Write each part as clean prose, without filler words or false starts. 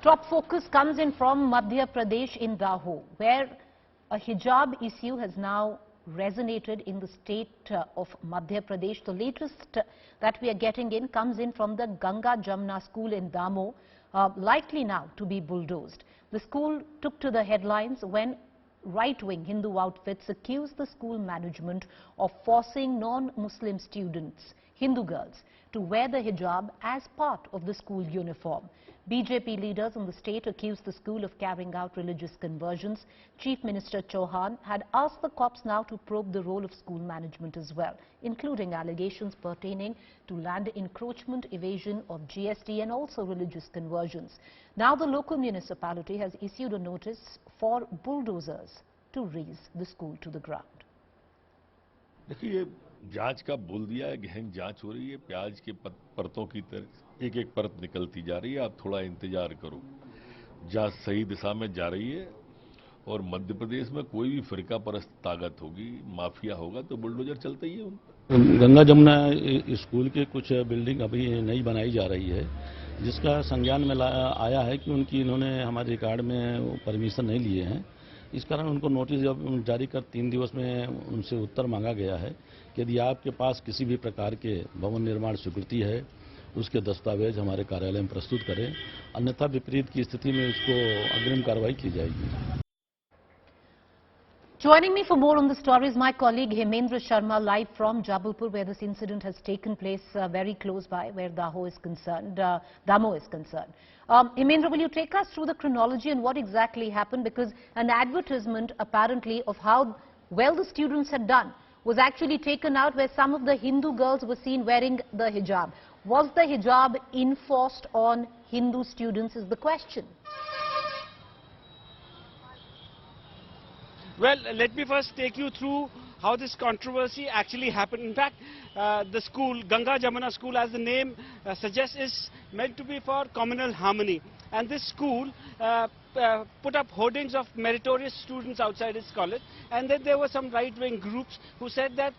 top focus comes in from Madhya Pradesh in Daho, where a hijab issue has now resonated in the state of Madhya Pradesh. The latest that we are getting in comes in from the Ganga Jamna school in Damo, likely now to be bulldozed. The school took to the headlines when right-wing Hindu outfits accused the school management of forcing non-Muslim students, Hindu girls, to wear the hijab as part of the school uniform. BJP leaders in the state accused the school of carrying out religious conversions. Chief Minister Chauhan had asked the cops now to probe the role of school management as well, including allegations pertaining to land encroachment, evasion of GST and also religious conversions. Now the local municipality has issued a notice for bulldozers to raze the school to the ground. देखिए, जांच का बोल दिया है, गहन जांच हो रही है, प्याज के परतों की तरह एक एक परत निकलती जा रही है, आप थोड़ा इंतजार करो। जांच सही दिशा में जा रही है और मध्य प्रदेश में कोई भी फिरका परस्त ताकत होगी, माफिया होगा तो बुलडोजर चलते ही है उन पर। गंगा जमुना स्कूल के कुछ बिल्डिंग अभी नई बनाई जा रही है, जिसका संज्ञान में आया है कि इन्होंने हमारे रिकॉर्ड में परमिशन नहीं लिए हैं। इस कारण उनको नोटिस जारी कर 3 दिवस में उनसे उत्तर मांगा गया है कि यदि आपके पास किसी भी प्रकार के भवन निर्माण स्वीकृति है, उसके दस्तावेज हमारे कार्यालय में प्रस्तुत करें, अन्यथा विपरीत की स्थिति में उसको अग्रिम कार्रवाई की जाएगी। Joining me for more on the story is my colleague Hemendra Sharma, live from Jabalpur, where this incident has taken place very close by, where Damo is concerned. Hemendra, will you take us through the chronology and what exactly happened? Because an advertisement apparently of how well the students had done was actually taken out, where some of the Hindu girls were seen wearing the hijab. Was the hijab enforced on Hindu students is the question. Well, let me first take you through how this controversy actually happened. In fact, the school, Ganga Jamna school, as the name suggests, is meant to be for communal harmony. And this school put up hoardings of meritorious students outside its college. And then there were some right-wing groups who said that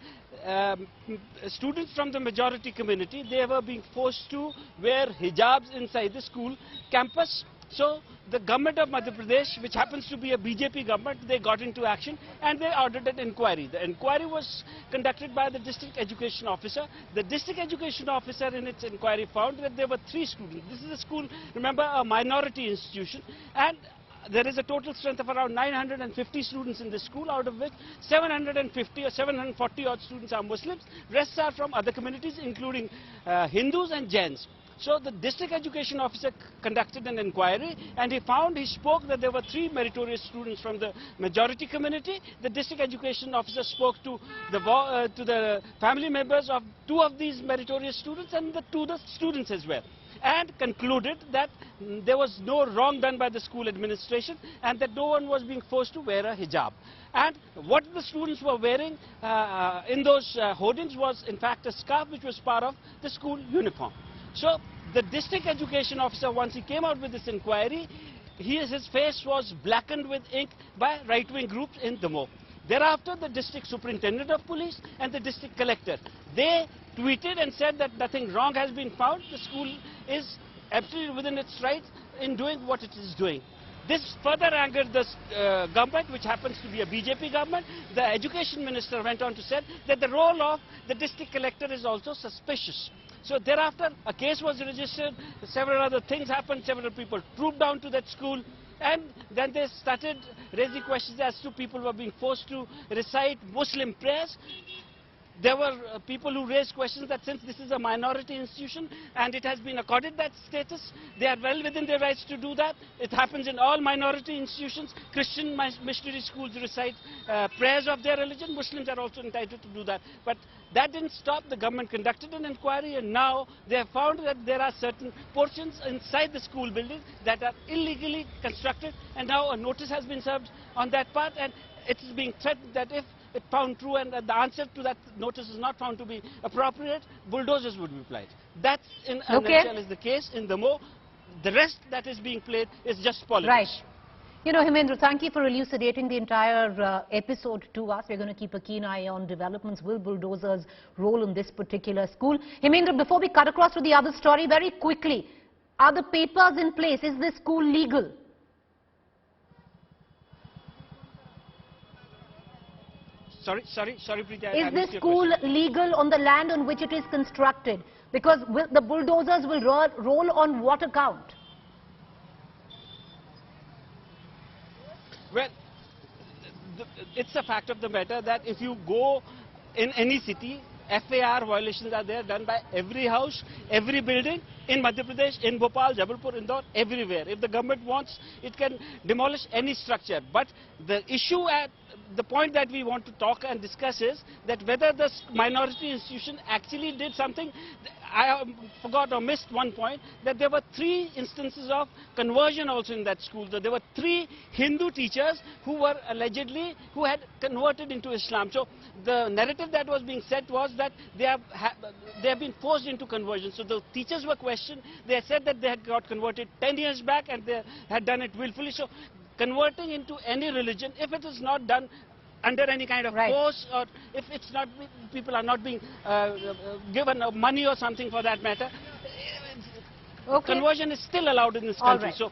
students from the majority community, they were being forced to wear hijabs inside the school campus. So the government of Madhya Pradesh, which happens to be a BJP government, they got into action and they ordered an inquiry. The inquiry was conducted by the district education officer. The district education officer in its inquiry found that there were 3 students. This is a school, remember, a minority institution, and there is a total strength of around 950 students in this school, out of which 750 or 740 odd students are Muslims. Rest are from other communities, including Hindus and Jains. So the district education officer conducted an inquiry and he spoke that there were 3 meritorious students from the majority community. The district education officer spoke to the family members of 2 of these meritorious students and the students as well, and concluded that there was no wrong done by the school administration and that no one was being forced to wear a hijab. And what the students were wearing in those hoardings was in fact a scarf which was part of the school uniform. So the district education officer, once he came out with this inquiry, his face was blackened with ink by right-wing groups in Damo. Thereafter, the district superintendent of police and the district collector, they tweeted and said that nothing wrong has been found. The school is absolutely within its rights in doing what it is doing. This further angered the government, which happens to be a BJP government. The education minister went on to say that the role of the district collector is also suspicious. So thereafter, a case was registered, several other things happened, several people trooped down to that school, and then they started raising questions as to people were being forced to recite Muslim prayers. There were people who raised questions that since this is a minority institution and it has been accorded that status, they are well within their rights to do that. It happens in all minority institutions. Christian missionary schools recite prayers of their religion. Muslims are also entitled to do that. But that didn't stop. The government conducted an inquiry and now they have found that there are certain portions inside the school building that are illegally constructed, and now a notice has been served on that part, and it is being threatened that if it found true and the answer to that notice is not found to be appropriate, bulldozers would be applied. That in a nutshell is the case in Damo. The rest that is being played is just politics. Right. You know, Hemendra, thank you for elucidating the entire episode to us. We're going to keep a keen eye on developments. Will bulldozers roll in this particular school? Hemendra, before we cut across to the other story, very quickly, Are the papers in place? Is this school legal? Sorry, Preeti. Is this school legal on the land on which it is constructed? Because the bulldozers will roll on what account? Well, it's a fact of the matter that if you go in any city, FAR violations are there done by every house, every building in Madhya Pradesh, in Bhopal, Jabalpur, Indore, everywhere. If the government wants, it can demolish any structure. But the issue at the point that we want to talk and discuss is that whether the minority institution actually did something. I forgot or missed one point, that there were 3 instances of conversion also in that school. So there were 3 Hindu teachers who were allegedly, who had converted into Islam. So the narrative that was being said was that they have been forced into conversion. So the teachers were questioned. They said that they had got converted 10 years back and they had done it willfully. So converting into any religion, if it is not done under any kind of force, or if it's not, people are not being given money or something for that matter, conversion is still allowed in this country. So